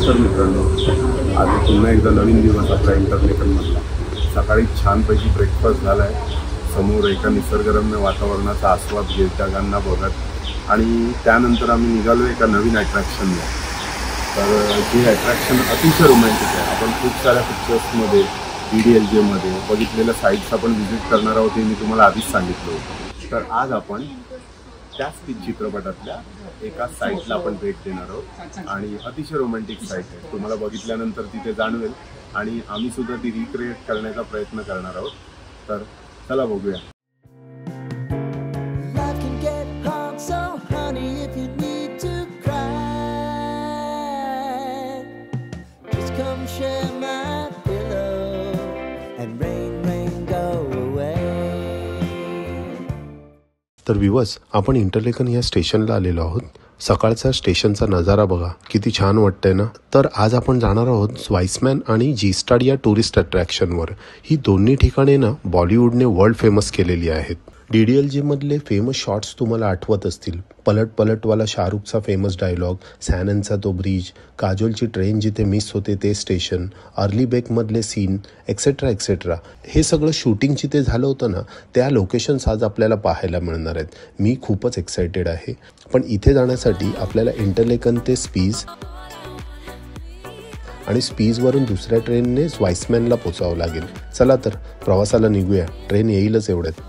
नमस्कार मित्रांनो, आज पुन्हा एकदा नवीन दिवस आपला इंटरलेकनमधला. सकाळी छानपैकी ब्रेकफास्ट झाला आहे. समोर एका निसर्गरम्य वातावरणाचा आस्वाद घेत ढगांना बघत आणि त्यानंतर आम्ही निघालो एका नवीन अट्रॅक्शनला. तर हे अट्रॅक्शन अतिशय रोमॅन्टिक आहे. आपण खूप साऱ्या पिक्चर्समध्ये DDLJमध्ये बघितलेल्या साईट्स आपण व्हिजिट करणार आहोत हे मी तुम्हाला आधीच सांगितलं होतं. तर आज आपण त्याच चित्रपटातल्या एका साईटला आपण भेट देणार आहोत आणि अतिशय रोमॅन्टिक साईट आहे. तुम्हाला बघितल्यानंतर तिथे जाणवेल आणि आम्ही सुद्धा ती रिक्रिएट करण्याचा प्रयत्न करणार आहोत. तर चला बघूया. तर व्ह्यूअर्स, आपण इंटरलेकन या स्टेशनला आलेलो आहोत. सकाळचा स्टेशनचा नजारा बघा, किती छान वाटतंय ना. तर आज आपण जाणार आहोत स्वाईसमॅन आणि जी-स्टार या टुरिस्ट अट्रॅक्शनवर. ही दोन्ही ठिकाणे ना बॉलिवूडने वर्ल्ड फेमस केलेली आहेत. DDLJ मधले फेमस शॉट्स तुम्हाला आठवत असतील. पलट पलटवाला शाहरुखचा फेमस डायलॉग, सॅननचा तो ब्रिज, काजोलची ट्रेन जिथे मिस होते ते स्टेशन, अर्ली बेकमधले सीन, एक्सेट्रा एक्सेट्रा. हे सगळं शूटिंग जिथे झालं होतं ना, त्या लोकेशन्स आज आपल्याला पाहायला मिळणार आहेत. मी खूपच एक्सायटेड आहे. पण इथे जाण्यासाठी आपल्याला इंटरलेकन ते स्पीज आणि स्पीजवरून दुसऱ्या ट्रेनने स्वाईसमॅनला पोचावं लागेल. चला तर प्रवासाला निघूया. ट्रेन येईलच एवढ्यात.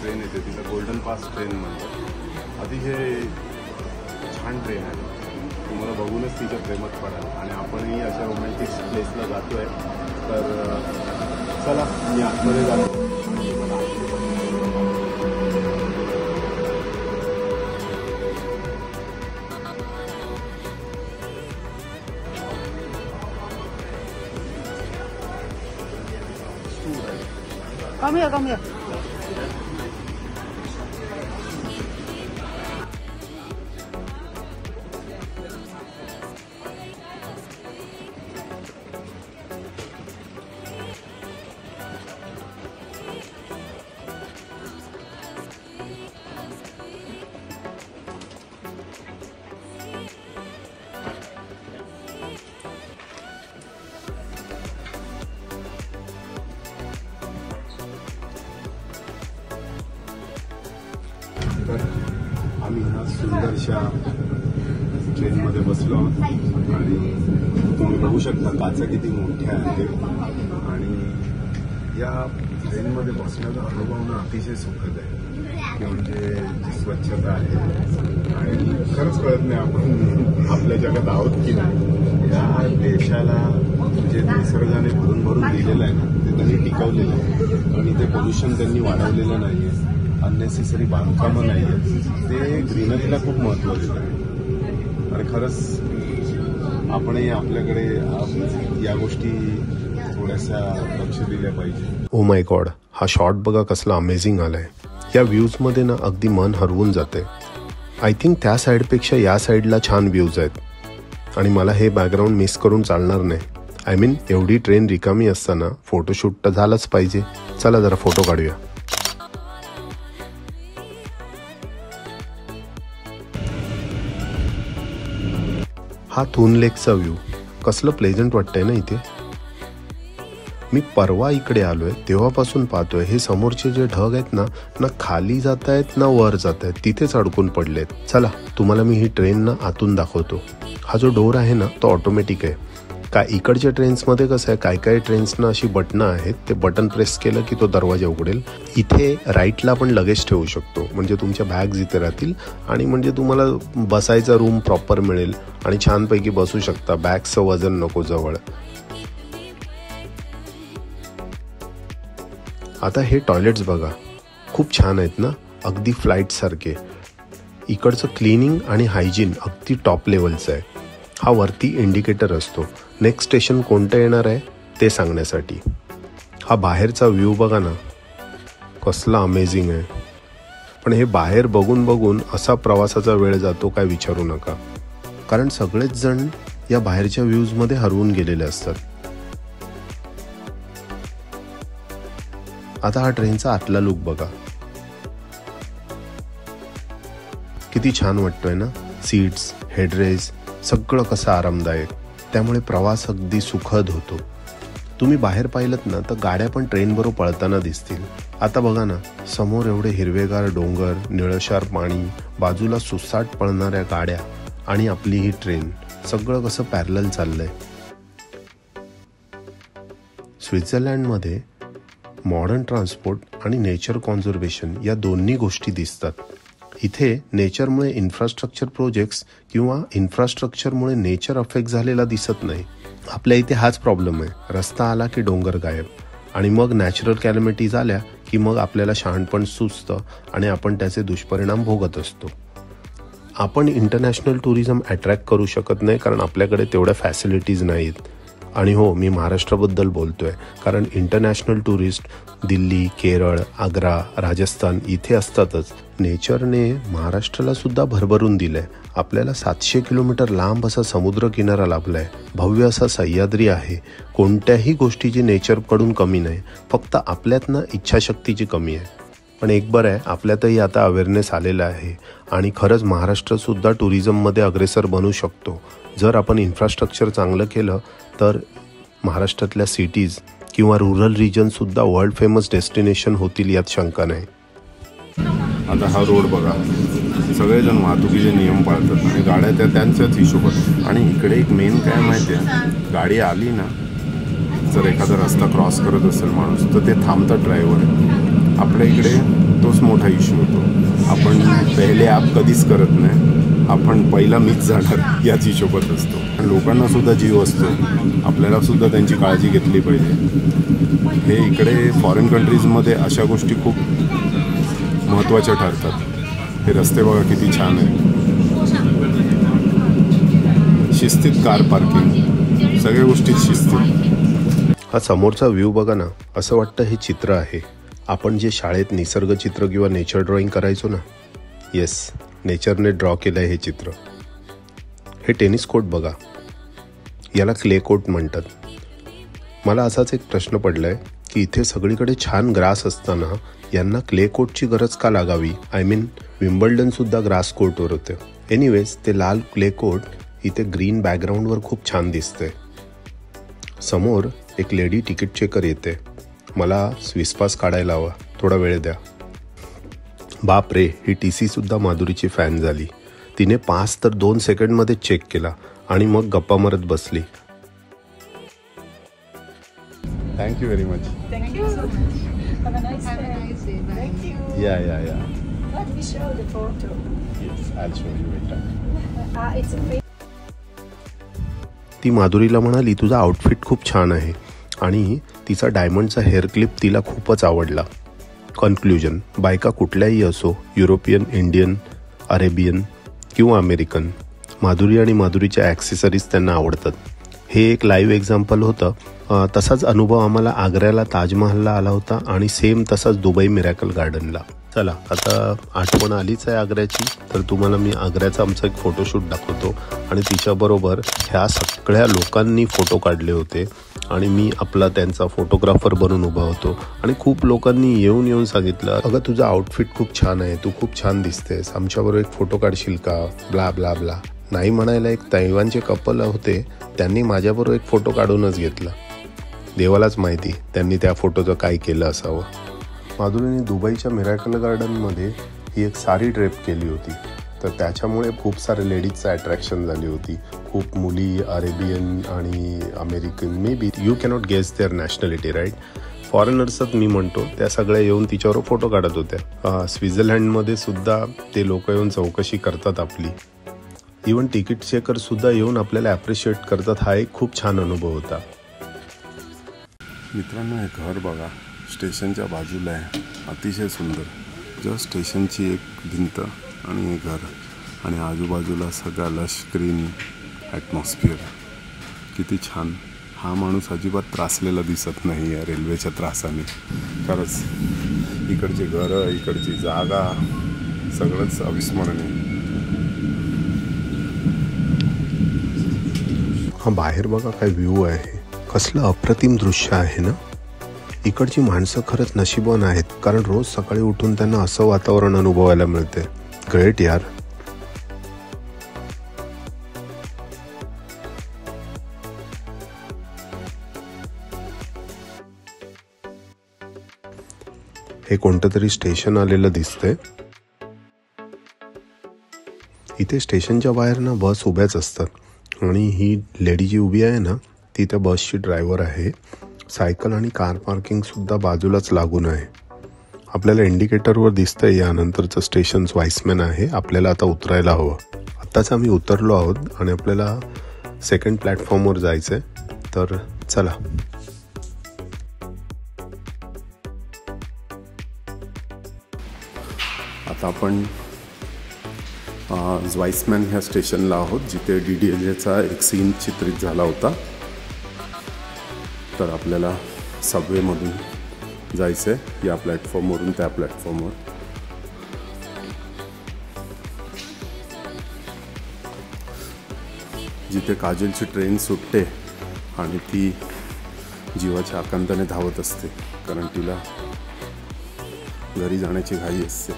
ट्रेन येते तिला गोल्डन पास ट्रेन म्हणतात. अतिशय छान ट्रेन आहे. तुम्हाला बघूनच तिच्या प्रेमात पडाल आणि आपणही अशा रोमॅन्टिक प्लेसला जातो आहे. तर चला मी आतमध्ये जातो. Come here. तर आम्ही ह्या सुंदरशा ट्रेनमध्ये बसलो आहोत आणि तुम्ही बघू शकता काचा किती मोठ्या आहेत आणि या ट्रेनमध्ये बसण्याचा अनुभव ना अतिशय सुखद आहे. म्हणजे जी स्वच्छता आहे आणि खरंच कळत नाही आपण आपल्या जगात आहोत की नाही. या देशाला जे निसर्गाने भरून भरून दिलेलं आहे ना, ते त्यांनी टिकवलेलं आहे आणि ते पोल्युशन त्यांनी वाढवलेलं नाही आहे. अननेसेसरी बांधकामं नाही आहेत. ते ग्रीनरीला खूप महत्त्व देत आहे आणि खरंच आपणही आपल्याकडे या गोष्टी थोड्याशा लक्ष दिल्या पाहिजे. ओ माय गॉड, हा शॉट बघा कसला अमेझिंग आलाय. या व्ह्यूजमध्ये ना अगदी मन हरवून जाते. आय थिंक त्या साईडपेक्षा या साईडला छान व्ह्यूज आहेत आणि मला हे बॅकग्राऊंड मिस करून चालणार नाही. आय मीन एवढी ट्रेन रिकामी असताना फोटोशूट तर झालाच पाहिजे. चला जरा फोटो काढूया. हा थून लेकचा व्ह्यू कसलं प्लेझंट वाटतंय ना इथे. मी परवा इकडे आलोय तेव्हापासून पाहतोय हे समोरचे जे ढग आहेत ना खाली जात आहेत ना वर जात आहेत, तिथेच अडकून पडलेत. चला तुम्हाला मी ही ट्रेन ना आतून दाखवतो. हा जो डोर आहे ना तो ऑटोमॅटिक आहे. काय इकडच्या ट्रेन्समध्ये कसं आहे, काय ट्रेन्सना अशी बटणं आहेत, ते बटन प्रेस केलं की तो दरवाजा उघडेल. इथे राईटला आपण लगेज ठेवू शकतो, म्हणजे तुमच्या बॅग्स इथे राहतील आणि म्हणजे तुम्हाला बसायचा रूम प्रॉपर मिळेल आणि छानपैकी बसू शकता. बॅगचं वजन नको जवळ. आता हे टॉयलेट्स बघा, खूप छान आहेत ना, अगदी फ्लाईटसारखे. इकडचं क्लिनिंग आणि हायजीन अगदी टॉप लेवलचं आहे. हा वरती इंडिकेटर असतो नेक्स्ट स्टेशन कोणतं येणार आहे ते सांगण्यासाठी. हा बाहेरचा व्ह्यू बघा ना, कसला अमेझिंग आहे. पण हे बाहेर बघून बघून असा प्रवासाचा वेळ जातो काय विचारू नका. कारण सगळेच जण या बाहेरच्या व्ह्यूजमध्ये हरवून गेलेले असतात. आता हा ट्रेनचा आतला लुक बघा, किती छान वाटतोय ना. सीट्स, हेडरेस्ट सगळं कसं आरामदायक. त्यामुळे प्रवास अगदी सुखद होतो. तुम्ही बाहेर पाहिलत ना तर गाड्या पण ट्रेनबरोबर पळताना दिसतील. आता बघा ना, समोर एवढे हिरवेगार डोंगर, निळशार पाणी, बाजूला सुसाट पळणाऱ्या गाड्या आणि आपली ही ट्रेन, सगळं कसं पॅरलल चाललंय. स्वित्झर्लंडमध्ये मॉडर्न ट्रान्सपोर्ट आणि नेचर कॉन्झर्वेशन या दोन्ही गोष्टी दिसतात. इथे नेचरमुळे इन्फ्रास्ट्रक्चर प्रोजेक्ट्स किंवा इन्फ्रास्ट्रक्चरमुळे नेचर अफेक्ट झालेला दिसत नाही. आपल्या इथे हाच प्रॉब्लेम आहे. रस्ता आला की डोंगर गायब, आणि मग नॅचरल कॅलॅमिटीज आल्या की मग आपल्याला शहाणपण सुचतं आणि आपण त्याचे दुष्परिणाम भोगत असतो. आपण इंटरनॅशनल टुरिझम अट्रॅक्ट करू शकत नाही कारण आपल्याकडे तेवढ्या फॅसिलिटीज नाहीत. आणि हो, मी महाराष्ट्राबद्दल बोलतोय कारण इंटरनॅशनल टुरिस्ट दिल्ली, केरळ, आग्रा, राजस्थान इथे असतातच. नेचरने महाराष्ट्राला सुद्धा भरभरून दिलंय. आपल्याला 700 किलोमीटर लांब असा समुद्र किनारा लाभलाय. भव्य असा सह्याद्री आहे. कोणत्याही गोष्टीची नेचरकडून कमी नाही, फक्त आपल्यातनं इच्छाशक्तीची कमी आहे. पण एक बरं आहे, आपल्यातही आता अवेअरनेस आलेला आहे आणि खरंच महाराष्ट्रसुद्धा टुरिझममध्ये अग्रेसर बनू शकतो. जर आपण इन्फ्रास्ट्रक्चर चांगलं केलं तर महाराष्ट्रातल्या सिटीज किंवा रुरल रिजनसुद्धा वर्ल्ड फेमस डेस्टिनेशन होतील, यात शंका नाही. आता हा रोड बघा, सगळेजण वाहतुकीचे नियम पाळतात आणि गाड्या त्या त्यांच्याच हिशोबात. आणि इकडे एक मेन काय माहिती आहे, गाडी आली ना, जर एखादा रस्ता क्रॉस करत असेल माणूस तर ते थांबतात ड्रायव्हर. आपल्या इकडे तोच मोठा इश्यू होतो. आपण पहिले ॲप कधीच करत नाही, आपण पहिला मीच जाणार याच हिशोबात असतो. आणि लोकांना सुद्धा जीव असतो, आपल्याला सुद्धा त्यांची काळजी घेतली पाहिजे. हे इकडे फॉरेन कंट्रीजमध्ये अशा गोष्टी खूप महत्त्वाच्या ठरतात. हे रस्ते बघा किती छान आहे, शिस्तीत कार पार्किंग, सगळ्या गोष्टीत शिस्तीत. हा समोरचा व्ह्यू बघा ना, असं वाटतं हे चित्र आहे. आपण जे शाळेत निसर्ग चित्र किंवा नेचर ड्रॉइंग करायचो ना, येस, नेचरने ड्रॉ केलं आहे हे चित्र. हे टेनिस कोर्ट बघा, याला क्ले कोर्ट म्हणतात. मला असाच एक प्रश्न पडला आहे की इथे सगळीकडे छान ग्रास असताना यांना क्ले कोर्टची गरज का लागावी. विम्बल्डनसुद्धा ग्रास कोर्टवर होते. एनिवेज, ते लाल क्ले कोर्ट इथे ग्रीन बॅकग्राऊंडवर खूप छान दिसतंय. समोर एक लेडी तिकीट चेकर येते. मला स्विस काढायला हवा, थोडा वेळ द्या. बाप रे, ही TC सुद्धा माधुरीची फॅन झाली. तिने 5 तर 2 सेकंडमध्ये चेक केला आणि मग गप्पा मारत बसली. Thank you very much. Thank you so much. Have a nice day. Thank you. या Let me show the photo. Yes, I will show you later. It's a ती माधुरीला म्हणाली, तुझा आउटफिट खूप छान आहे, आणि तिचा डायमंडचा हेअर क्लिप तिला खूपच आवडला. कन्क्ल्युजन, बायका कुठल्याही असो, युरोपियन, इंडियन, अरेबियन किंवा अमेरिकन, माधुरी आणि माधुरीच्या ॲक्सेसरीज त्यांना आवडतात. हे एक लाईव्ह एक्झाम्पल होतं. तसाच अनुभव आम्हाला आग्र्याला ताजमहलला आला होता आणि सेम तसाच दुबई मिरॅकल गार्डनला. चला, आता आठवण आलीच आहे आग्र्याची, तर तुम्हाला मी आग्र्याचा आमचा एक फोटोशूट दाखवतो. आणि तिच्याबरोबर ह्या सगळ्या लोकांनी फोटो काढले होते आणि मी आपला त्यांचा फोटोग्राफर बनून उभा होतो. आणि खूप लोकांनी येऊन सांगितलं, अगं तुझा आउटफिट खूप छान आहे, तू खूप छान दिसतेस, आमच्याबरोबर एक फोटो काढशील का, ब्ला ब्ला ब्ला. नाही म्हणायला एक तैवानचे कपल होते, त्यांनी माझ्याबरोबर एक फोटो काढूनच घेतला. देवालाच माहिती त्यांनी त्या फोटोचं काय केलं असावं. माधुरीने दुबईच्या मिरॅकल गार्डनमध्ये ही एक साडी ड्रेप केली होती, तर त्याच्यामुळे खूप सारे लेडीजचं अट्रॅक्शन झाली होती. खूप मुली अरेबियन आणि American, may be you cannot guess their nationality, right. फॉरेनर्सच मी म्हणतो, त्या सगळ्या येऊन तिच्यावर फोटो काढत होत्या. स्वित्झर्लंडमध्ये सुद्धा ते लोक येऊन चौकशी करतात आपली. इवन तिकीट चेकरसुद्धा येऊन आपल्याला ॲप्रिशिएट करतात. हा एक खूप छान अनुभव होता. मित्रांनो, हे घर बघा, स्टेशनच्या बाजूला आहे, अतिशय सुंदर. जस्ट स्टेशनची एक भिंत आणि हे घर, आणि आजूबाजूला सगळा लश ग्रीन ॲटमॉस्फिअर. किती छान. हा माणूस अजिबात त्रासलेला दिसत नाही आहे रेल्वेच्या त्रासाने. खरंच इकडची घरं, इकडची जागा, सगळंच अविस्मरणीय. हा बाहेर बघा काय व्ह्यू आहे, कसलं अप्रतिम दृश्य आहे ना. इकडची माणसं खरंच नशीबवान आहेत, कारण रोज सकाळी उठून त्यांना असं वातावरण अनुभवायला मिळते. ग्रेट यार. हे कोणतं तरी स्टेशन आलेलं दिसतंय. इथे स्टेशनच्या बाहेर ना बस उभ्याच असतात आणि ही लेडी जी उभी आहे ना ती त्या बसची ड्रायव्हर आहे. सायकल आणि कार पार्किंगसुद्धा बाजूलाच लागून आहे. आपल्याला इंडिकेटरवर दिसतंय यानंतरचं स्टेशन वाईसमॅन आहे. आपल्याला आता उतरायला हवं. आत्ताच आम्ही उतरलो आहोत आणि आपल्याला सेकंड प्लॅटफॉर्मवर जायचं आहे. तर चला. आता आपण वाईसमॅन ह्या स्टेशनला आहोत जिथे DDLJचा एक सीन चित्रित झाला होता. तर आपल्याला सबवेमधून जायचं आहे या प्लॅटफॉर्मवरून त्या प्लॅटफॉर्मवर. जिथे काजलची ट्रेन सुटते आणि ती जीवाच्या आकांताने धावत असते कारण तिला घरी जाण्याची घाई असते.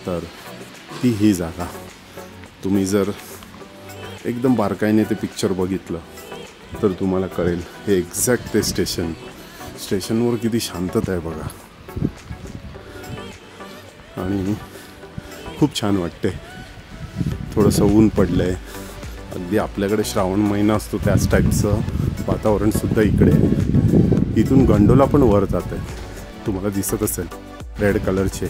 तर ही जागा तुम्ही जर एकदम बारकाईने ते पिक्चर बघितलं तर तुम्हाला कळेल हे एक्झॅक्ट ते स्टेशनवर किती शांतता आहे बघा. आणि खूप छान वाटते. थोडंसं ऊन पडलं आहे. अगदी आपल्याकडे श्रावण महिना असतो त्याच टाईपचं वातावरणसुद्धा इकडे आहे. इथून गंडोला पण वर जात आहे. तुम्हाला दिसत असेल रेड कलरचे.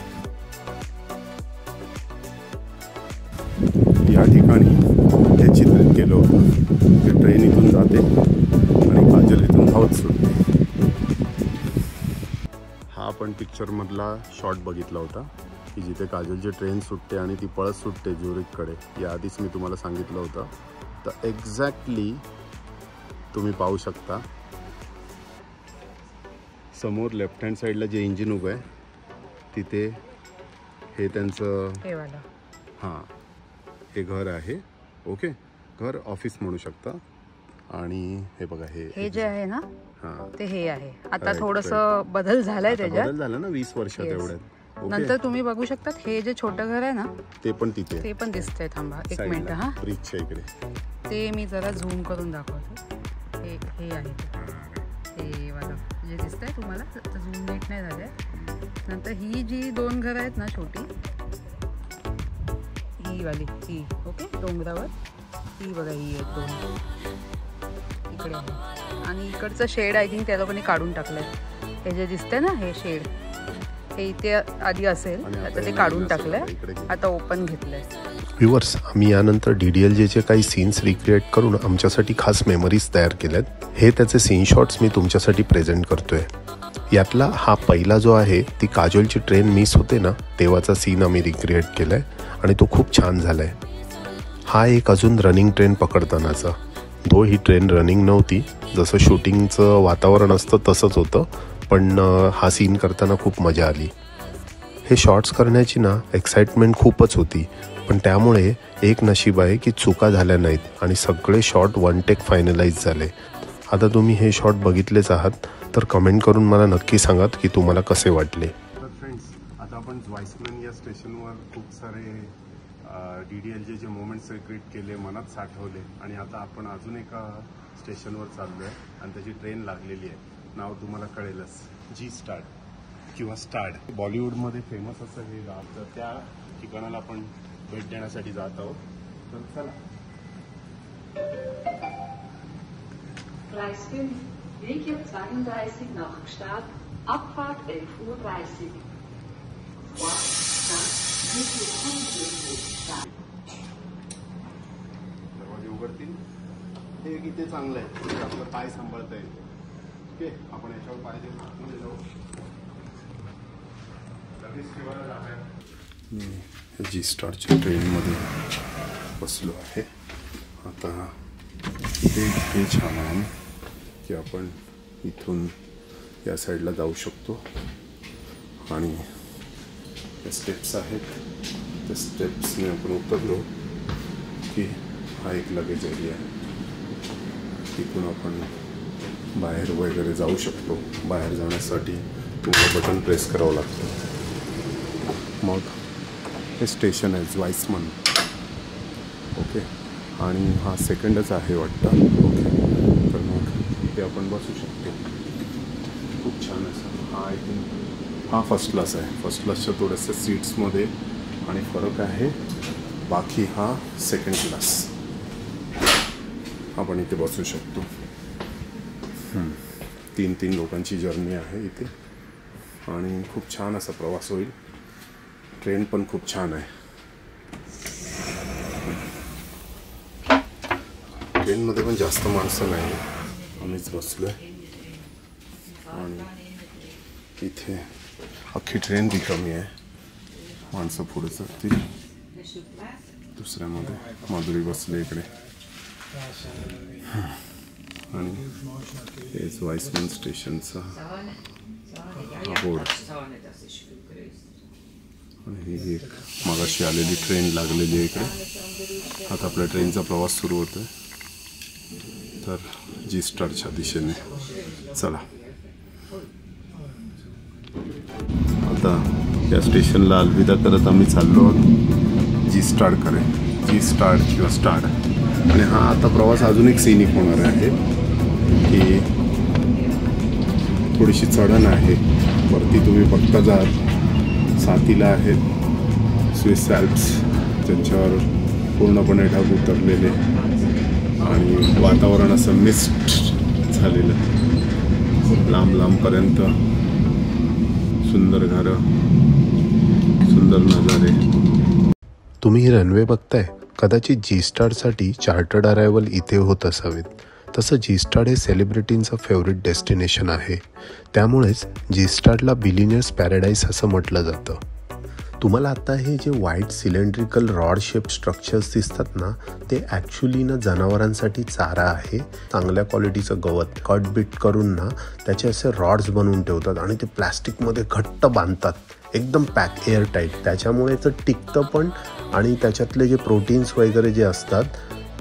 या ठिकाणी हे चित्रित केलं होतं की ट्रेन इथून जाते आणि काजल इथून धावत सुटते. हा आपण पिक्चरमधला शॉट बघितला होता की जिथे काजलची ट्रेन सुटते आणि ती पळत सुटते ज्युरिककडे. याआधीच मी तुम्हाला सांगितलं होतं. तर एक्झॅक्टली तुम्ही पाहू शकता समोर लेफ्ट हँड साईडला जे इंजिन उभं आहे तिथे हे त्यांचं हां हे घर आहे. ओके, घर ऑफिस म्हणू शकता. आणि हे बघा हे जे आहे ना ते हे आहे. आता थोडंसं बदल झालाय त्याच्यात. बदल झाला ना 20 वर्षात एवढ्यात. नंतर तुम्ही बघू शकता हे जे छोटं घर आहे ना ते पण तिथे ते पण दिसतंय. थांबा एक मिनिट. हा ब्रिजच्या इकडे ते मी जरा झूम करून दाखवतो. हे आहे ते वाला जे दिसतंय तुम्हाला. झूम नीट नाही झालंय. नंतर ही जी 2 घरं आहेत ना छोटी ही वाली ही ओके डोंगरावर ही बघा ही एक 2 इकडे आहे. आणि इकडचं शेड आय थिंक त्या लोकांनी काढून टाकलंय. हे जे दिसतंय ना हे शेड हे इथे आधी असेल आता ते काढून टाकलंय. आता ओपन घेतलंय. व्ह्यूअर्स आम्ही यानंतर DDLJचे काही सीन्स रिक्रिएट करून आमच्यासाठी खास मेमरीज तयार केल्यात. हे त्याचे सीन शॉट्स मी तुमच्यासाठी प्रेझेंट करतोय. यातला हा पहिला जो आहे ती काजलची ट्रेन मिस होते ना तेव्हाचा सीन आम्ही रिक्रिएट केलाय आणि तो खूप छान झालाय. हा एक अजून रनिंग ट्रेन पकडतानाचा. दो ही ट्रेन रनिंग नव्हती. जसं शूटिंगचं वातावरण असतं तसंच होतं. पण हा सीन करताना खूप मजा आली. हे शॉट्स करण्याची ना एक्साइटमेंट खूपच होती. पण त्यामुळे एक नशीब आहे की चुका झाल्या नाहीत आणि सगळे शॉट 1 टेक फायनलाइज झाले. आता तुम्ही हे शॉट बघितलेच आहात तर कमेंट करून मला नक्की सांगा की तुम्हाला कसे वाटले. तर फ्रेंड्स आता आपण वाईसमॅन या स्टेशनवर खूप सारे DDLJचे मोमेंट्स क्रिएट केले, मनात साठवले. आणि आता आपण अजून एका स्टेशनवर चाललो आहे आणि त्याची ट्रेन लागलेली आहे. नाव तुम्हाला कळेलच, G-START किंवा स्टार्ट. बॉलिवूडमध्ये फेमस असं हे गाव. तर त्या ठिकाणाला आपण भेट देण्यासाठी जात आहोत. तर चला. Gleis 5, Weg jetzt 32 nach Start, Abfahrt 11:30 Uhr. दरवाजे उघडतील. हे किती चांगलं आहे. आपलं पाय सांभाळता येईल. ओके, आपण याच्यावर पाय देऊन आतमध्ये जाऊ. लगेच ठेवायला जाऊया. G-STARTच्या ट्रेनमध्ये बसलो आहे. आता हे छान आहे की आपण इथून या साईडला जाऊ शकतो आणि या स्टेप्स आहेत. त्या स्टेप्सने आपण उतरलो की हा एक लगेज एरिया आहे. तिथून आपण बाहेर वगैरे जाऊ शकतो. बाहेर जाण्यासाठी तुम्हाला बटन प्रेस करावं लागतं. मग हे स्टेशन आहे ज्वाइसमन. ओके, आणि हा सेकंडच आहे वाटतं. ओके, तर मग ते आपण बसू शकतो. खूप छान असं. हा आय थिंक हा फर्स्ट क्लास आहे. फर्स्ट क्लासच्या थोड्याशा सीट्समध्ये आणि फरक आहे. बाकी हा सेकंड क्लास. आपण इथे बसू शकतो. 3 लोकांची जर्नी आहे इथे आणि खूप छान असा प्रवास होईल. ट्रेन पण खूप छान आहे. ट्रेनमध्ये पण जास्त माणसं नाही, आम्हीच बसलो आहे. आणि इथे अख्खी ट्रेन रिकामी आहे. माणसं पुढे जातील. दुसऱ्यामध्ये माधुरी बसले इकडे. आणि हे ज्वाइसमन स्टेशनचा हा बोर्ड. आणि ही एक मागाशी आलेली ट्रेन लागलेली आहे इकडे. आता आपल्या ट्रेनचा प्रवास सुरू होतोय तर जी स्टारच्या दिशेने. चला आता या स्टेशनला अलविदा करत आम्ही चाललो आहोत जी स्टारकडे. जी स्टार किंवा स्टार. आणि हा आता प्रवास अजून एक सिनिक होणार आहे की थोडीशी चढण आहे. वरती तुम्ही बघता जाल साथीला आहेत स्विस ॲल्प्स, ज्यांच्यावर पूर्णपणे ढग उतरलेले आणि वातावरण असं मिस्ट झालेलं. लांब लांबपर्यंत सुंदर घरं, सुंदर नजारे. तुम्ही ही रनवे बघताय, कदाचित जी स्टारसाठी चार्टर्ड अरायवल इथे होत असावेत. तसं जी स्टार हे सेलिब्रिटींचं फेवरेट डेस्टिनेशन आहे. त्यामुळेच जी स्टारला बिलिनियर्स पॅराडाईस असं म्हटलं जातं. तुम्हाला आता हे जे white cylindrical rod shape structures दिसतात ना, ते ॲक्च्युली ना जनावरांसाठी चारा आहे. चांगल्या क्वालिटीचं गवत कट बीट करून ना त्याचे असे रॉड्स बनवून ठेवतात आणि ते प्लॅस्टिकमध्ये घट्ट बांधतात, एकदम पॅक एअर टाईट. त्याच्यामुळे ते टिकतं पण आणि त्याच्यातले जे प्रोटीन्स वगैरे जे असतात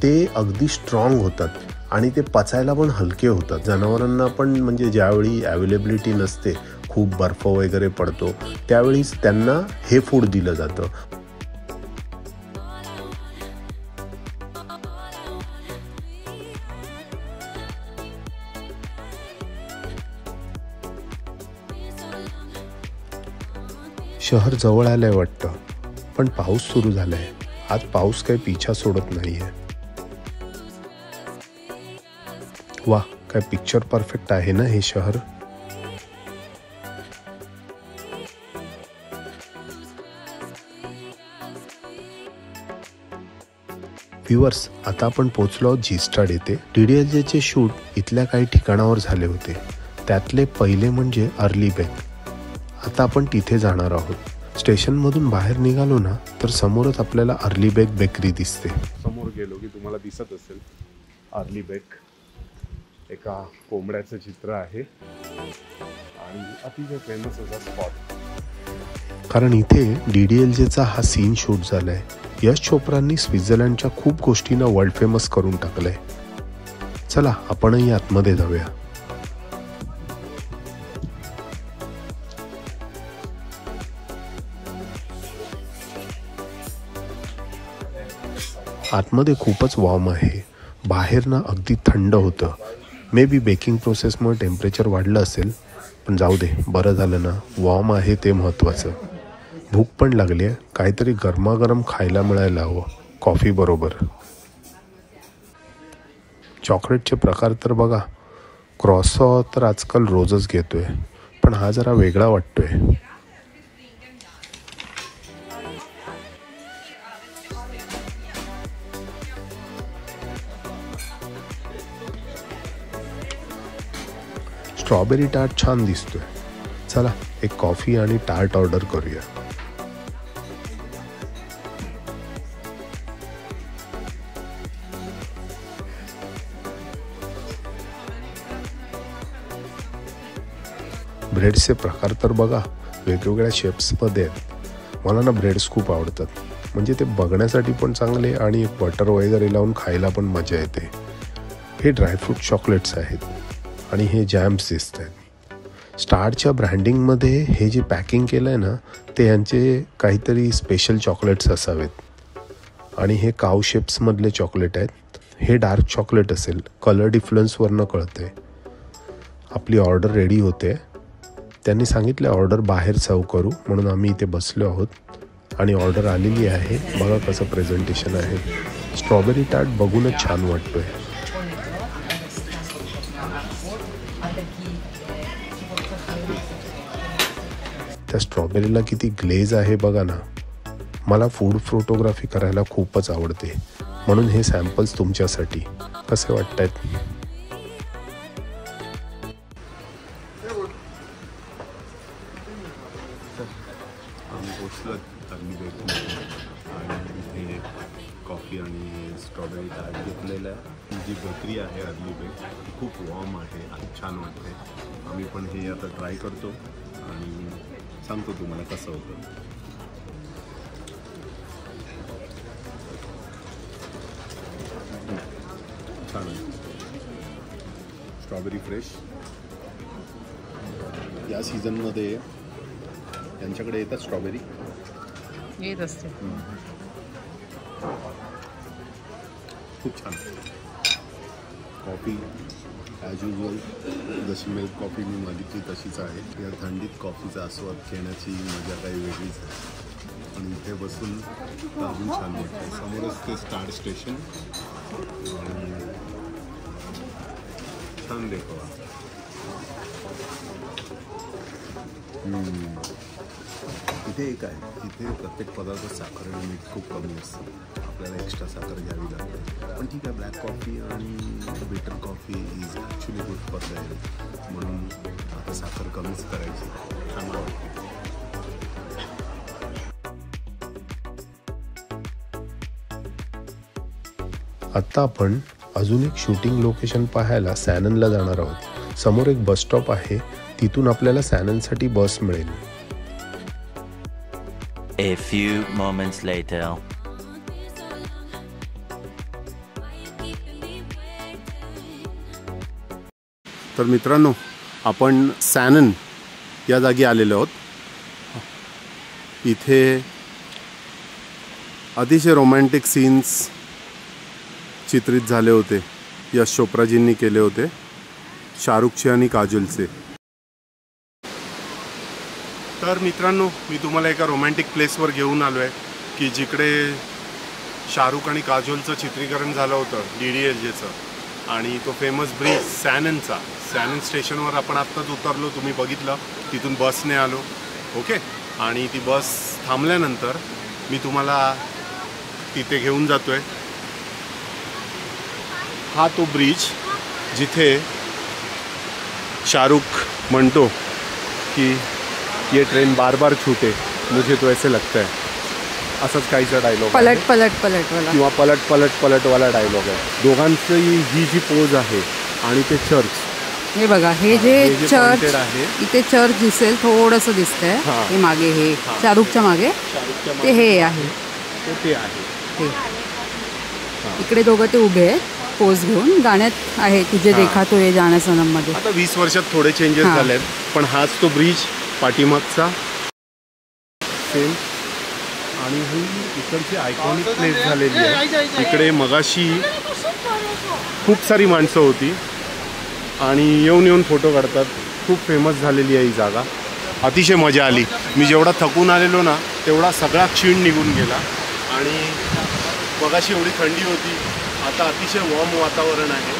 ते अगदी स्ट्रॉंग होतात आणि ते पचायला पण हलके होतात. जनावरांना पण म्हणजे ज्यावेळी अवेलेबिलिटी नसते, खूप बर्फ वगैरे पडतो, त्यावेळीच त्यांना हे फूड दिलं जातं. शहर जवळ आलंय वाटतं, पण पाऊस सुरू झालाय. आज पाऊस काही पिछा सोडत नाहीये. वा, काय पिक्चर परफेक्ट आहे ना हे शहर. व्ह्यूअर्स, आता आपण पोहोचलो आहोत जी स्टार येथे. DDLJचे शूट इथल्या काही ठिकाणावर झाले होते. त्यातले पहिले म्हणजे अर्ली बेक. आता आपण तिथे जाणार आहोत. स्टेशनमधून बाहेर निघालो ना तर समोरच आपल्याला अर्ली बेक बेकरी दिसते. समोर गेलो की तुम्हाला दिसत असेल अर्ली बेक. एका कोंबड्याचं चित्र आहे आणि अतिशय फेमस असा स्पॉट. कारण इथे DDLJचा हा सीन शूट झालाय. यश चोप्रांनी स्वित्झर्लंडच्या खूप गोष्टींना वर्ल्ड फेमस करून टाकलंय. चला आपणही आतमध्ये जाऊया. आतमध्ये खूपच वॉर्म आहे. बाहेर ना अगदी थंड होतं. मे बी बेकिंग प्रोसेसमुळे टेम्परेचर वाढलं असेल, पण जाऊ दे, बरं झालं ना, वॉर्म आहे ते महत्त्वाचं. भूक पण लागली आहे. काहीतरी गरमागरम खायला मिळायला हवं कॉफी बरोबर. चॉकलेटचे प्रकार तर बघा. क्रॉसॉ तर आजकाल रोजच घेतोय, पण हा जरा वेगळा वाटतोय. स्ट्रॉबेरी टार्ट छान दिसतोय. चला एक कॉफी आणि टार्ट ऑर्डर करूया. ब्रेड्सचे प्रकार तर बघा, वेगवेगळ्या शेप्समध्ये आहेत. मला ना ब्रेड्स खूप आवडतात. म्हणजे ते बघण्यासाठी पण चांगले आणि बटर वगैरे लावून खायला पण मजा येते. हे ड्रायफ्रूट चॉकलेट्स आहेत आणि हे जॅम्स दिसत आहेत. स्टारच्या ब्रँडिंगमध्ये हे जे पॅकिंग केलं आहे ना, ते यांचे काहीतरी स्पेशल चॉकलेट्स असावेत. आणि हे काऊ शेप्समधले चॉकलेट आहेत. हे डार्क चॉकलेट असेल, कलर डिफरन्सवरनं कळते. आपली ऑर्डर रेडी होते. त्यांनी सांगितले ऑर्डर बाहेर सर्व करू, म्हणून आम्ही इथे बसलो आहोत आणि ऑर्डर आलेली आहे. बघा कसं प्रेझेंटेशन आहे. स्ट्रॉबेरी टार्ट बघूनच छान वाटतोय. त्या स्ट्रॉबेरीला किती ग्लेज आहे बघा ना. मला फूड फोटोग्राफी करायला खूपच आवडते, म्हणून हे सॅम्पल्स तुमच्यासाठी. कसे वाटतायत? आम्ही पोचलो अर्ली बेकमध्ये आणि इथे कॉफी आणि स्ट्रॉबेरी टार्ट घेतलेलं आहे. जी बेकरी आहे अर्ली बेक ती खूप वॉर्म आहे आणि छान वाटते. आम्ही पण हे आता ट्राय करतो आणि सांगतो तुम्हाला कसं होतं. छान आहे. Strawberry fresh. या सीझनमध्ये यांच्याकडे येतात स्ट्रॉबेरी येत असते. खूप छान. कॉफी ॲज युजल जशी मिल्क कॉफी मी मागितली तशीच आहे. या थंडीत कॉफीचा आस्वाद घेण्याची मजा काही वेगळीच आहे. आणि इथे बसून अजून छान वाटतं. समोरच ते स्टार स्टेशन आणि छान देखावा. इथे एक आहे, इथे प्रत्येक पदार्थात साखर आणि मीठ खूप कमी असतं. आपल्याला एक्स्ट्रा साखर घ्यावी लागते. पण ठीक आहे, ब्लॅक कॉफी आणि बिटर coffee is actually good for the health, म्हणून आता साखर कमीच करायची. चांगलं वाटतं. आत्ता आपण अजून एक शूटिंग लोकेशन पाहायला सॅननला जाणार आहोत. समोर एक बस स्टॉप आहे, तिथून आपल्याला सॅननसाठी बस मिळेल. A few moments later. तर मित्रांनो, आपण सॅनन या जागी आलेलो आहोत. इथे अतिशय रोमॅन्टिक सीन्स चित्रित झाले होते. यश चोप्राजींनी केले होते, शाहरुखचे आणि काजोलचे. तर मित्रांनो, मी तुम्हाला एका रोमॅन्टिक प्लेसवर घेऊन आलो आहे की जिकडे शाहरुख आणि काजोलचं चित्रीकरण झालं होतं DDLJचं. आणि तो फेमस ब्रिज सॅननचा. सॅनन स्टेशनवर आपण आत्ताच उतरलो, तुम्ही बघितलं. तिथून बसने आलो. ओके. आणि ती बस थांबल्यानंतर मी तुम्हाला तिथे घेऊन जातो आहे. हा तो ब्रिज जिथे शाहरुख म्हणतो की ये ट्रेन बार बार छूटे मुझे तो ऐसे लगता है. असंच काहीचा डायलॉग, पलट पलट पलट वाला किंवा पलट पलट पलटवाला डायलॉग आहे. दोघांचंही ही जी पोज आहे आणि ते चर्च. हे बघा, हे जे चर्च आहे, इथे चर्च दिसेल, थोडंसं दिसतंय. हे मागे, हे शाहरुखच्या मागे ते हे आहे, ते आहे. हे इकडे दोघं ते उभे आहेत पोज घेऊन. गाण्यात आहे तुझे देखा तो ये जाना सनम मध्ये. आता 20 वर्षात थोडे चेंजेस झाले आहेत, पण हाच तो ब्रिज पाठीमागचा सेम. आणि ही इकडची आयकॉनिक प्लेस झालेली आहे. इकडे मगाशी खूप सारी माणसं होती आणि येऊन येऊन फोटो काढतात. खूप फेमस झालेली आहे ही जागा. अतिशय मजा आली. मी जेवढा थकून आलेलो ना, तेवढा सगळा क्षीण निघून गेला. आणि मगाशी एवढी थंडी होती, आता अतिशय वॉर्म वातावरण आहे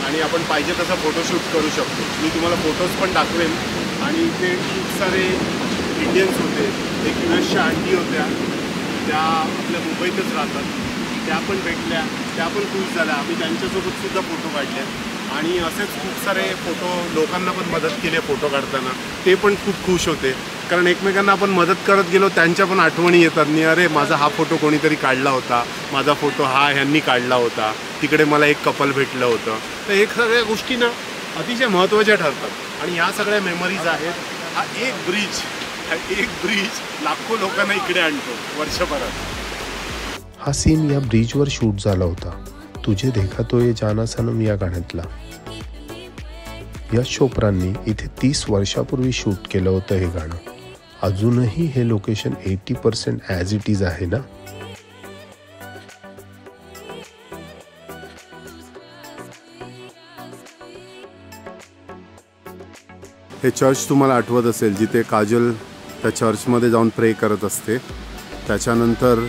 आणि आपण पाहिजे तसं फोटोशूट करू शकतो. मी तुम्हाला फोटोज पण दाखवेन. आणि इथे खूप सारे इंडियन्स होते. एक युएसच्या आंटी होत्या, त्या आपल्या मुंबईतच राहतात. त्या पण भेटल्या, त्या पण खुश झाल्या. आम्ही त्यांच्यासोबतसुद्धा फोटो काढले. आणि असेच खूप सारे फोटो लोकांना पण मदत केली आहे फोटो काढताना. ते पण खूप खुश होते, कारण एकमेकांना आपण मदत करत गेलो, त्यांच्या पण आठवणी येतात. नाही, अरे माझा हा फोटो कोणीतरी काढला होता, माझा फोटो हा ह्यांनी काढला होता, तिकडे मला एक कपल भेटलं होतं. तर हे सगळ्या गोष्टी ना अतिशय महत्त्वाच्या ठरतात. आणि ह्या सगळ्या मेमरीज आहेत. हा एक ब्रिज लाखो लोकांना इकडे आणतो वर्षभरात. हा सीन या ब्रिजवर शूट झाला होता, तुझे देखा तो ये जाना सनम या गाण्यातला. यश चोप्रांनी इथे 30 वर्षापूर्वी शूट केलं होतं हे गाणं. अजूनही हे लोकेशन 80% ॲज इट इज आहे ना. हे चर्च तुम्हाला आठवत असेल जिथे काजल त्या चर्चमध्ये जाऊन प्रे करत असते. त्याच्यानंतर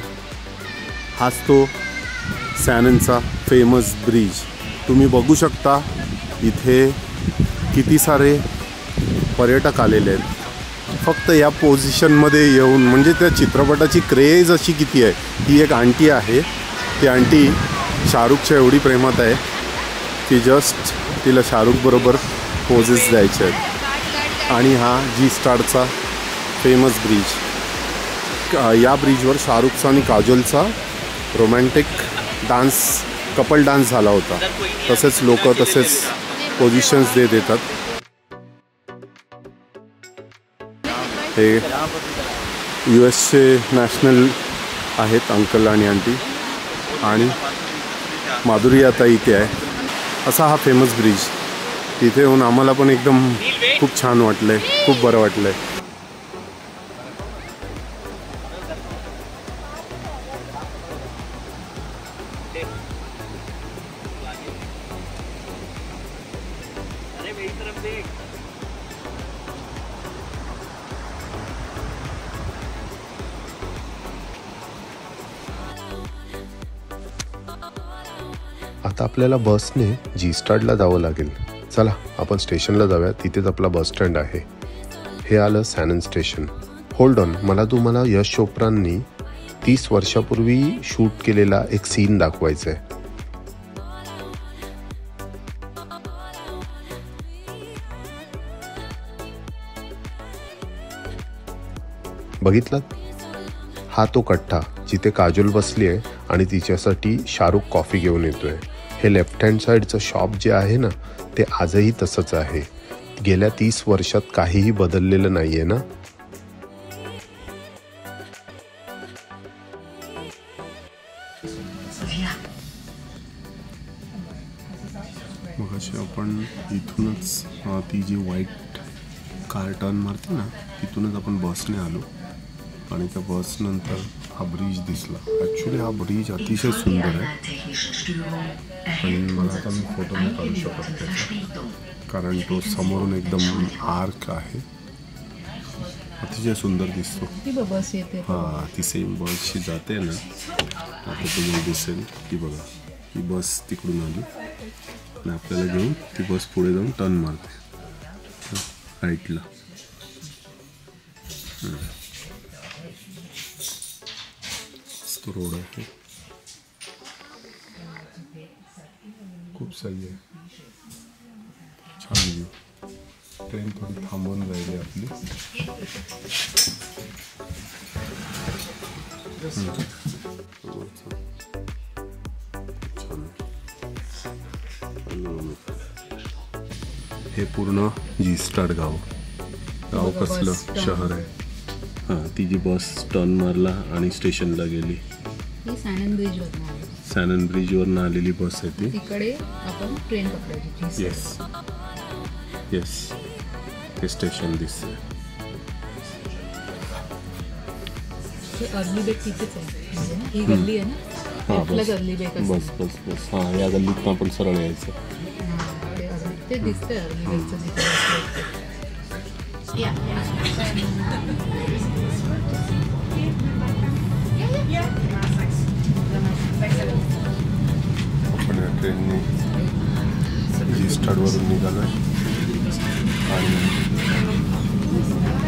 हाच तो सॅननचा फेमस ब्रिज. तुम्ही बघू शकता इथे किती सारे पर्यटक आलेले आहेत फक्त या पोझिशनमध्ये येऊन. म्हणजे त्या चित्रपटाची क्रेज अशी किती आहे. ही एक आंटी आहे, ती आंटी शाहरुखच्या एवढी प्रेमात आहे की जस्ट तिला शाहरुख बरोबर पोजेस द्यायचे आहेत. आणि हा जी स्टारचा फेमस ब्रिज. या ब्रिजवर शाहरुखचा आणि काजोलचा रोमॅन्टिक डान्स, कपल डान्स झाला होता. तसेच लोक तसेच पोझिशन्स देत येतात. हे US नॅशनल आहेत अंकल आणि आंटी, आणि माधुरी आता इथे आहे. असा हा फेमस ब्रिज. इथे येऊन आम्हाला पण एकदम खूप छान वाटलंय, खूप बरं वाटलंय. आता आपल्याला बसने G-स्टारला जावं लागेल. चला आपण स्टेशनला जाऊया, तिथेच आपला बस स्टँड आहे. हे आलं सॅनन स्टेशन. होल्ड ऑन, मला तुम्हाला यश चोप्रांनी 30 वर्षापूर्वी शूट केलेला एक सीन दाखवायचा आहे. बघितलात? हा तो कट्टा जिथे काजोल बसली आहे आणि तिच्यासाठी शाहरुख कॉफी घेऊन येतोय. हे लेफ्ट हँड साईडचं शॉप जे आहे ना, ते आजही तसंच आहे. गेल्या 30 वर्षात काहीही बदललेलं नाहीये ना. मग अशी आपण इथूनच ती जी व्हाईट कार टर्न मारते ना, तिथूनच आपण बसने आलो. आणि त्या बसनंतर हा ब्रिज दिसला. ॲक्च्युली हा ब्रिज अतिशय सुंदर आहे, पण मला आता मी फोटो नाही काढू शकत त्याचा, कारण तो समोरून एकदम आर्क आहे. अतिशय सुंदर दिसतो. हां, ती सेम बसशी जाते ना. आता तुम्हाला दिसेल की बघा, ही बस तिकडून आली आणि आपल्याला घेऊन ती बस पुढे जाऊन टर्न मारते राईटला. तो रोड आहे, खूप सही आहे, छान व्ह्यू. ट्रेन थोडी थांबून राहिली आपली. हे पूर्ण G-स्टार गाव कसलं शहर आहे. हां, ती जी बस टर्न मारला आणि स्टेशनला गेली. सॅनन ब्रिजवरून आलेली बस आहे ती. तिकडे आपण ट्रेन पकडायची. येस, हे स्टेशन दिसतंय. अर्ली बेक तिथेच आहे, ही गल्ली आहे ना. अर्ली बेक बस. हां, या गल्लीतून आपण सरळ यायचं. ते दिसतंय अर्ली बेकचं. आपण या ट्रेनने G-स्टारवरून निघालो आहे आणि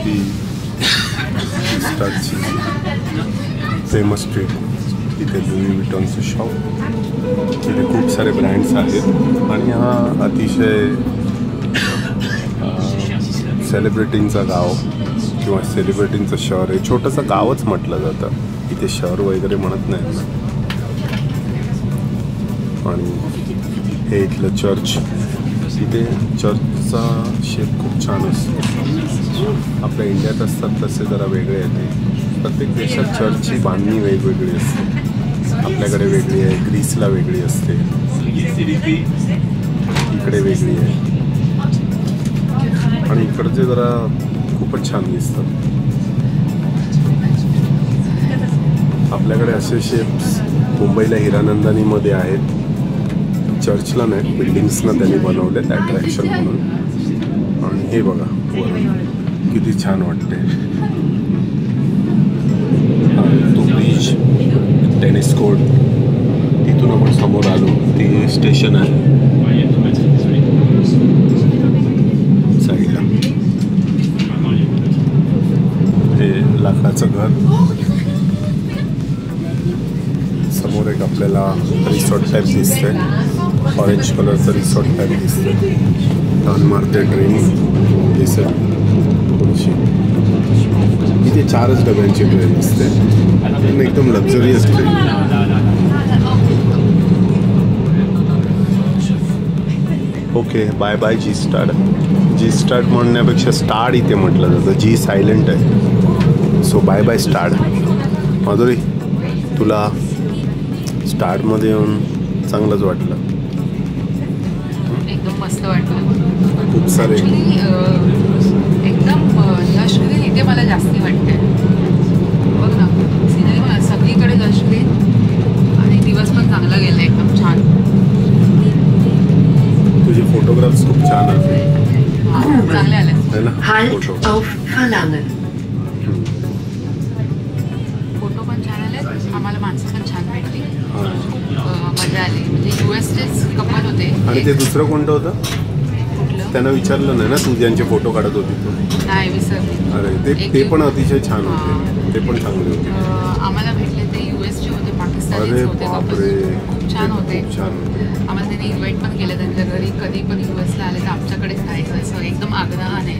ती G-स्टारची फेमस स्ट्रीट, तिथे लुई विटॉनचं शॉप, तिथे खूप सारे ब्रँड्स आहेत. आणि हा अतिशय सेलिब्रिटींचा गाव किंवा सेलिब्रिटींचं शहर आहे. छोटंसं गावच म्हटलं जातं, इथे शहर वगैरे म्हणत नाहीत ना. आणि हे इथलं चर्च, इथे चर्चचा शेप खूप छान असतो. आपल्या इंडियात असतात तसे जरा वेगळे आहेत. प्रत्येक देशात चर्चची बांधणी वेगवेगळी असते. आपल्याकडे वेगळी आहे, ग्रीसला वेगळी असते, इकडे वेगळी आहे. आणि इकडचे जरा खूपच छान दिसतात. आपल्याकडे असे शेप्स मुंबईला हिरानंदानीमध्ये आहेत. चर्चला नाही, बिल्डिंग्सना त्यांनी बनवलेत अट्रॅक्शन म्हणून. आणि हे बघा किती छान वाटते. तो ब्रिज, टेनिस कोर्ट, तिथून आपण समोर आलो ते स्टेशन आहे साईडला. हे लाकडाचं घर. समोर एक आपल्याला रिसॉर्ट टाईप दिसतंय, ऑरेंज कलरचं रिसॉर्ट टाईप दिसतंय. टर्न मारते ट्रेन दिसेल थोडीशी. इथे 4च डब्यांची ट्रेन असते, एकदम luxurious train. Okay, bye bye जी स्टार्ट. जी स्टार्ट म्हणण्यापेक्षा स्टार्ट इथे म्हटलं जातं. जी सायलेंट आहे, सो बाय बाय स्टार्ट. माधुरी, तुला स्टार्टमध्ये येऊन चांगलंच वाटलं? एकदम मस्त वाटलं. खूप सारे एकदम लश ग्रीन इथे मला जास्ती वाटते. बघ ना, सिनरी मला सगळीकडे लश ग्रीन आणि दिवस पण चांगला गेला, एकदम छान. तुझे फोटोग्राफ्स खूप छान आहेत. चांगले आले ना Halt auf Verlangen. फोटो पण छान आले. आम्हाला माणसं पण छान भेटली. मजा आली. म्हणजे US चेच कपल होते. आणि ते दुसरं कोणतं होतं? कुठलं? त्यांना विचारलं नाही ना तू ज्यांचे फोटो काढत होती तू? नाही, विसरली. अरे ते पण अतिशय छान होते. ते पण चांगले होते. आम्हाला भेटले ते US चे होते, पाकिस्तानी अरे होते. बापरे, खूप छान होते. खूप छान होते. आम्हाला त्यांनी इन्व्हाइट पण केलं त्यांच्या घरी. कधी पण US ला आले तर आमच्याकडेच राहायचं, असं एकदम आग्रहाने.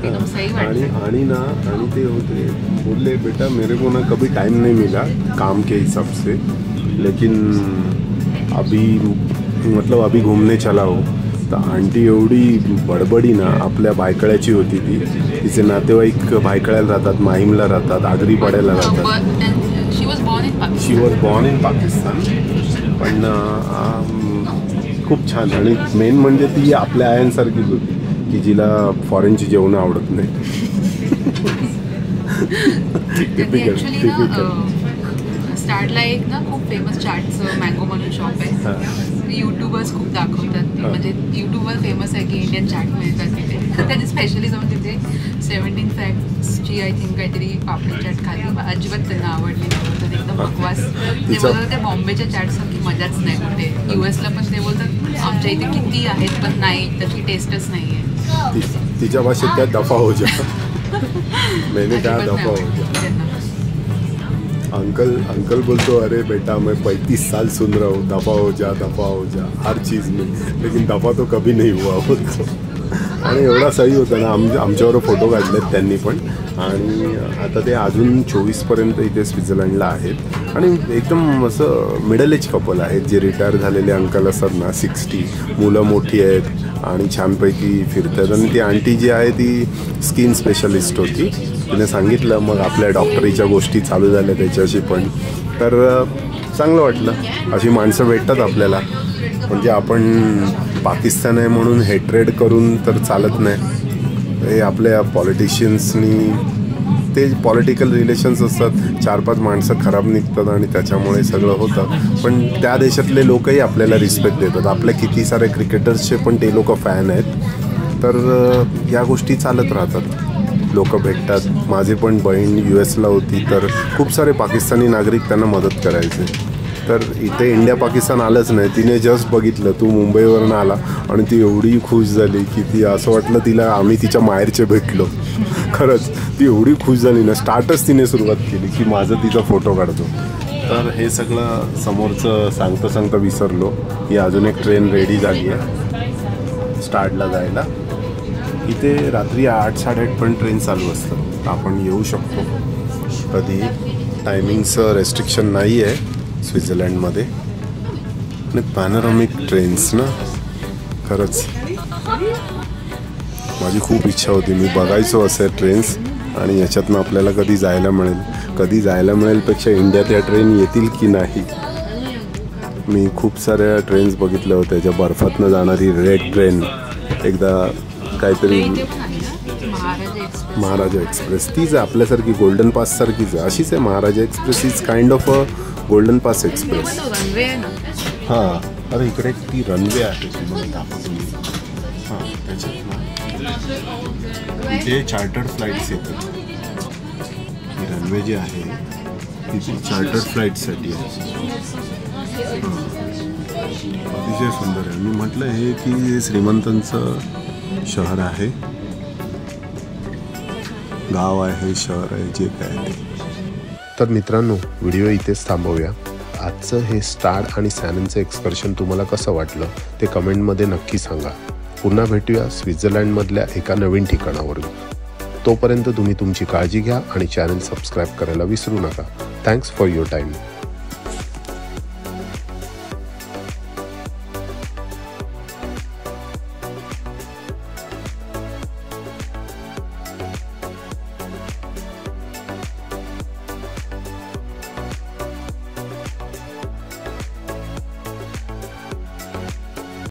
एकदम सही वाटलं. आणि ना, आणि ते होते बोलले बेटा मेरे को ना कभी टाइम नहीं मिला काम के हिसाब से, लेकिन अभी मतलब अभी घूमने चला हो. तर आंटी एवढी बडबडी ना, आपल्या भायखळ्याची होती ती. तिचे नातेवाईक भायखळ्याला राहतात, माहीमला राहतात, आगरी पाड्याला राहतात. शी वॉज बॉर्न इन पाकिस्तान. पण खूप छान. आणि मेन म्हणजे ती आपल्या आयांसारखीच होती की जिला फॉरेनची जेवणं आवडत नाही. स्टार्टला एक ना खूप फेमस चाटचं मँगो म्हणून शॉप आहे. युट्यूबर्स खूप दाखवतात, म्हणजे युट्यूबवर फेमस आहे की इंडियन चाट मिळतात तिथे. तर त्यांनी स्पेशली जाऊन तिथे 17 फॅक्ट्सची आय थिंक काहीतरी पापडी चाट खाली. अजिबात त्यांना आवडली नव्हतं. तर एकदम बकवास. ते बोलतात ते बॉम्बेच्या चाटसारखी मजाच नाही कुठे. US ला पण ते बोलतात आमच्या इथे किती आहेत पण नाही, त्याची टेस्टच नाही आहे. तिच्या भाषेत त्या दफा हो जा. मैंने कहा दफा हो जा. अंकल बोलतो अरे बेटा मैं 35 साल सुन रहा हूँ दफा हो जा हर चीज़ में, लेकिन दफा तो कभी नहीं हुआ बोलतो. आणि एवढा सही होता ना. आमच्यावर फोटो काढलेत त्यांनी पण. आणि आता ते अजून 24पर्यंत इथे स्वित्झर्लंडला आहेत. आणि एकदम असं मिडल एज कपल आहेत, जे रिटायर झालेले अंकल असतात ना, 60. मुलं मोठी आहेत आणि छानपैकी फिरतात. आणि ती आंटी जी आहे ती स्किन स्पेशलिस्ट होती. तिने सांगितलं, मग आपल्या डॉक्टरीच्या गोष्टी चालू झाल्या त्याच्याशी पण. तर चांगलं वाटलं. अशी माणसं भेटतात आपल्याला. म्हणजे आपण पाकिस्तान आहे म्हणून हेट्रेड करून तर चालत नाही. हे आपल्या पॉलिटिशियन्सनी, ते पॉलिटिकल रिलेशन्स असतात, 4-5 माणसं खराब निघतात आणि त्याच्यामुळे सगळं होतं. पण त्या देशातले लोकही आपल्याला रिस्पेक्ट देतात. आपल्या किती सारे क्रिकेटर्सचे पण ते लोक फॅन आहेत. तर या गोष्टी चालत राहतात. लोक भेटतात. माझी पण बहीण US ला होती, तर खूप सारे पाकिस्तानी नागरिक त्यांना मदत करायचे. तर इथे इंडिया पाकिस्तान आलंच नाही. तिने जस्ट बघितलं तू मुंबईवरून आला आणि ती एवढी खुश झाली की ती असं वाटलं तिला आम्ही तिच्या माहेरचे भेटलो. खरंच ती एवढी खुश झाली ना. स्टार्टच तिने सुरुवात केली की माझं तिचा फोटो काढतो. तर हे सगळं समोरचं सांगता विसरलो. ही अजून एक ट्रेन रेडी झाली आहे स्टार्टला जायला. इथे रात्री 8-8:30 पण ट्रेन चालू असतं. आपण येऊ शकतो कधी. टायमिंगचं रेस्ट्रिक्शन नाही आहे स्वित्झर्लंडमध्ये. आणि पॅनोरामिक ट्रेन्स ना, खरंच माझी खूप इच्छा होती. मी बघायचो असे ट्रेन्स. आणि याच्यातनं आपल्याला कधी जायला मिळेल पेक्षा इंडियात या ट्रेन येतील की नाही. मी खूप साऱ्या ट्रेन्स बघितल्या होत्या, ज्या बर्फातनं जाणारी रेड ट्रेन. एकदा काहीतरी महाराजा एक्सप्रेस तीच आहे आपल्यासारखी गोल्डन पास सारखीच आहे, अशीच आहे Maharaja express is kind of a golden pass express. Runway आहे ना. हां, अरे इकडे ती रनवे आहे तुम्हाला दाखवतो मी. हां, त्याच्यात ना इथे चार्टर्ड फ्लाईट्स येतात. ही रनवे जी आहे ती चार्टर्ड फ्लाईटसाठी आहे. अतिशय सुंदर आहे. मी म्हटलं हे की श्रीमंतांचं शहर आहे, गाव आहे, शहर आहे, जे काय ते. तर मित्रांनो, व्हिडिओ इथेच थांबवूया. आजचं हे स्टार आणि सॅननचं एक्सकर्शन तुम्हाला कसं वाटलं ते कमेंटमध्ये नक्की सांगा. पुन्हा भेटूया स्वित्झर्लंडमधल्या एका नवीन ठिकाणावरून. तोपर्यंत तुम्ही तुमची काळजी घ्या आणि चॅनल सबस्क्राईब करायला विसरू नका. Thanks for your time.